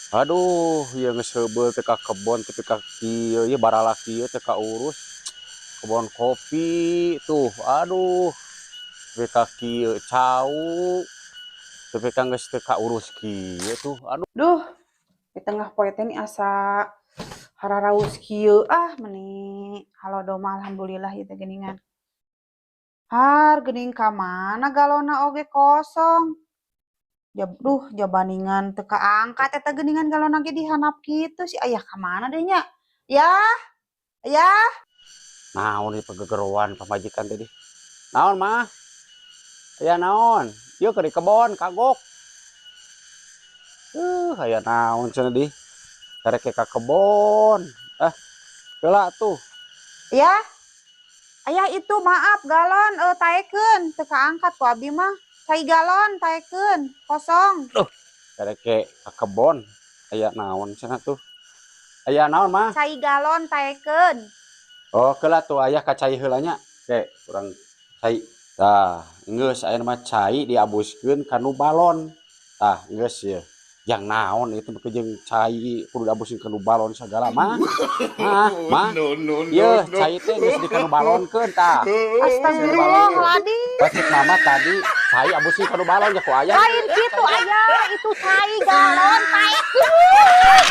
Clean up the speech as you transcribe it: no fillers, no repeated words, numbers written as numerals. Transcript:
Aduh, ya geus heubeul teh ka kebon teh ka kieu ye baralaki ieu teh ka urus kebon kopi tuh. Aduh, teu ka kieu cau, teu ka geus teu ka urus kieu tuh. Aduh. Duh, di tengah poe teh asa hararaus kieu meni halo doma alhamdulillah ieu teh geuningan. Geuning ka mana galona oge kosong. Jabaningan teu kaangkat eta geuningan galona ge dihandap kitu si aya ka mana deui nya? Yah, yah. Naon ieu pegegerowan pamajikan tadi. Naon mah? Aya naon? Ieu keur di kebon kagok. Aya naon cenah di. Karek ka kebon. Heula tuh. Ya, aya itu maaf galon taekeun teu kaangkat ku abi mah. Cai galon taekeun kosong. Karek ka kebon. Aya naon cenah tuh. Aya naon mah? Cai galon taekeun. Oh, keula tuh aya kacai heula nya. Oke, kurang cai. Tah, geus aya mah cai diabuskeun ka nu balon. Tah, geus ieu. Yang naon itu ke jeung cai kudu diabuskeun ka nu balon sagala mah. Mah. Ieu cai teh geus di ka nu balonkeun tah. Astagfirullahaladzim. Pasti mama tadi cai abuskeun ka nu balon ya ku aya. Lain kitu aya itu cai galon taekeun.